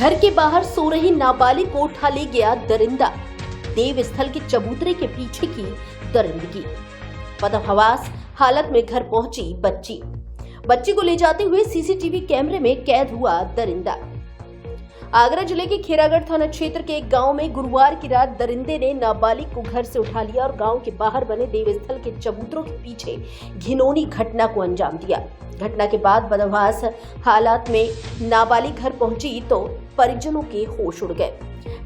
घर के बाहर सो रही नाबालिग को उठा ले गया दरिंदा। देव स्थल के चबूतरे के पीछे की दरिंदगी। बदहवास हालत में घर पहुंची बच्ची को ले जाते हुए सीसीटीवी कैमरे में कैद हुआ दरिंदा। आगरा जिले के खेरागढ़ थाना क्षेत्र के एक गांव में गुरुवार की रात दरिंदे ने नाबालिग को घर से उठा लिया और गांव के बाहर बने देवस्थल के चबूतरों के पीछे घिनौनी घटना को अंजाम दिया। घटना के बाद बदहवास हालात में नाबालिग घर पहुंची तो परिजनों के होश उड़ गए।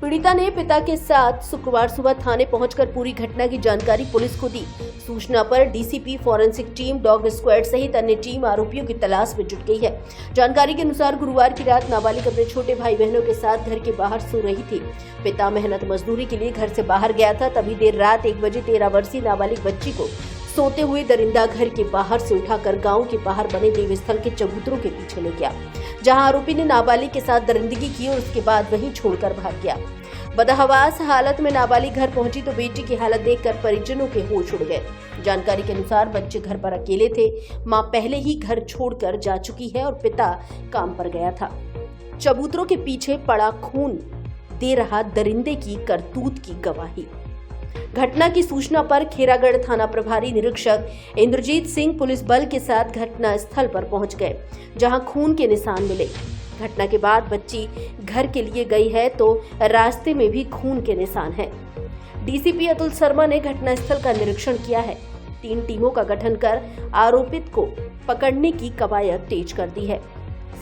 पीड़िता ने पिता के साथ शुक्रवार सुबह थाने पहुंचकर पूरी घटना की जानकारी पुलिस को दी। सूचना पर DCP forensic team, dog squad सहित अन्य टीम आरोपियों की तलाश में जुट गई है। जानकारी के अनुसार गुरुवार की रात नाबालिग अपने छोटे भाई बहनों के साथ घर के बाहर सो रही थी। पिता मेहनत मजदूरी के लिए घर से बाहर गया था। तभी देर रात 1 बजे 13 वर्षीय नाबालिग बच्ची को सोते हुए दरिंदा घर के बाहर से उठाकर गांव के बाहर बने देवस्थल के चबूतरों के पीछे ले गया, जहां आरोपी ने नाबालिग के साथ दरिंदगी की और उसके बाद वहीं छोड़कर भाग गया। बदहवास हालत में नाबालिग घर पहुंची तो बेटी की हालत देखकर परिजनों के होश उड़ गए। जानकारी के अनुसार बच्चे घर पर अकेले थे। मां पहले ही घर छोड़कर जा चुकी है और पिता काम पर गया था। चबूतरों के पीछे पड़ा खून दे रहा दरिंदे की करतूत की गवाही। घटना की सूचना पर खेरागढ़ थाना प्रभारी निरीक्षक इंद्रजीत सिंह पुलिस बल के साथ घटना स्थल पर पहुंच गए, जहां खून के निशान मिले। घटना के बाद बच्ची घर के लिए गई है तो रास्ते में भी खून के निशान हैं। डीसीपी अतुल शर्मा ने घटनास्थल का निरीक्षण किया है। 3 टीमों का गठन कर आरोपित को पकड़ने की कवायद तेज कर दी है।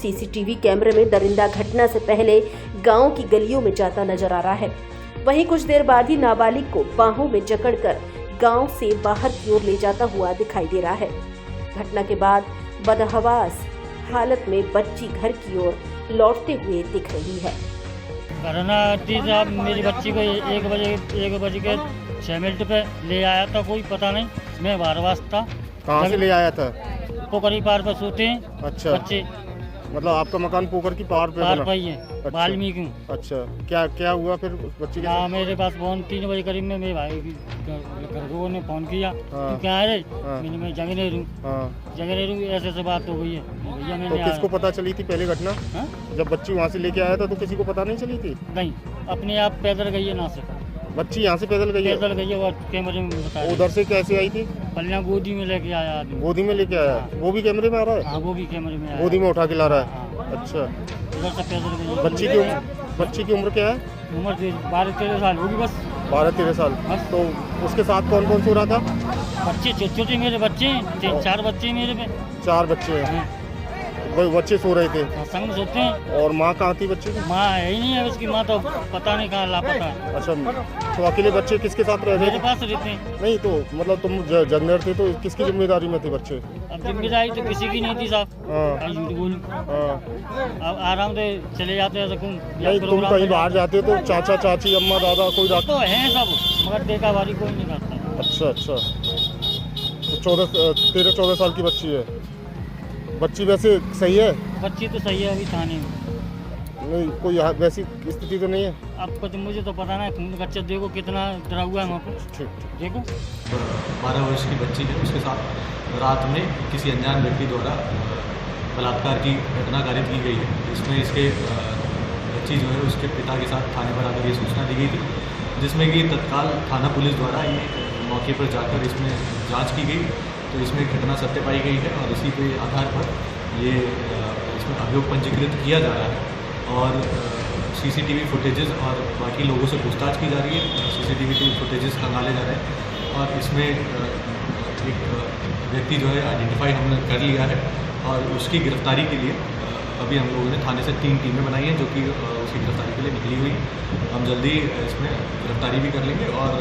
सीसीटीवी कैमरे में दरिंदा घटना से पहले गांव की गलियों में जाता नजर आ रहा है। वहीं कुछ देर बाद ही नाबालिग को बाहों में जकड़कर गांव से बाहर की ओर ले जाता हुआ दिखाई दे रहा है। घटना के बाद बदहवास हालत में बच्ची घर की ओर लौटते हुए दिख रही है। साहब मेरी बच्ची को 1 बजे के 6 मिनट पे ले आया था, कोई पता नहीं, मैं बारवास था। कहाँ से ले आया था? पोखरी पार पर सोते हैं। अच्छा, बच्चे मतलब आपका मकान पोखर की पार पे पार ही है। अच्छा। वाल्मीकि। अच्छा, क्या हुआ फिर बच्ची के साथ? मेरे पास फोन 3 बजे करीब में मेरे भाई घर ने फोन किया। हाँ। क्या है? हाँ। मैं जगह नहीं रहूँ, ऐसे बात हो गई है भैया। मैंने तो किसको पता चली थी पहले घटना? हाँ? जब बच्ची वहाँ से लेके आया था तो किसी को पता नहीं चली थी? नहीं, अपने आप पैदल गई है ना से। बच्ची यहाँ से पैदल गई है और कैमरे में बताया। उधर से कैसे आई थी? पल्ला गोदी में लेके आया आदमी। गोदी में लेके आया? हाँ। वो भी कैमरे में आ रहा है? हाँ, वो भी कैमरे में आया। गोदी में उठा के ला रहा है? हाँ। अच्छा, उधर से पैदल गई है। बच्ची की उम्र क्या है? उम्र 12-13 साल होगी बस। 12-13 साल। तो उसके साथ कौन कौन सो रहा था? बच्चे छोटे मेरे बच्चे, 3-4 बच्चे मेरे पे। 4 बच्चे हैं। वही बच्चे सो रहे थे? संग में सोते हैं। और माँ कहाँ थी बच्चे की? माँ है ही नहीं है, उसकी माँ तो पता नहीं कहाँ लापता है। अच्छा, तो अकेले बच्चे किसके साथ रह रहे मेरे थे? पास रहते हैं। नहीं तो मतलब तुम जंगलर थे तो किसकी जिम्मेदारी में थे बच्चे? अब जिम्मेदारी तो किसी की नहीं थी साहब। हाँ। झूठ बोलूं, हाँ। अब आराम से चले जाते हैं। नहीं, तुम कहीं बाहर जाते तो चाचा चाची अम्मा दादा कोई तो है सब, मगर देखा बारी कोई नहीं करता। अच्छा, तो 13-14 साल की बच्ची है। बच्ची वैसे सही है? बच्ची तो सही है, अभी थाने में नहीं, कोई वैसी स्थिति तो नहीं है? अब कुछ मुझे तो पता नहीं। खून बच्चा देखो कितना डरा हुआ है वहाँ पर। ठीक। देखो 12 वर्ष की बच्ची है, उसके साथ रात में किसी अनजान व्यक्ति द्वारा बलात्कार की घटना कारित की गई है। इसमें इसके बच्ची जो है उसके पिता के साथ थाने पर आकर ये सूचना दी गई थी, जिसमें कि तत्काल थाना पुलिस द्वारा ये मौके पर जाकर इसमें जांच की गई। तो इसमें घटना सत्य पाई गई है और इसी के आधार पर ये इसमें अभियोग पंजीकृत किया जा रहा है और सीसीटीवी फुटेजेस और बाकी लोगों से पूछताछ की जा रही है। सीसीटीवी फुटेजेस खंगाले जा रहे हैं और इसमें एक व्यक्ति जो है आइडेंटिफाई हमने कर लिया है और उसकी गिरफ्तारी के लिए अभी हम लोगों ने थाने से 3 टीमें बनाई हैं जो कि उसकी गिरफ्तारी के लिए निकली हुई है। हम जल्दी इसमें गिरफ्तारी भी कर लेंगे और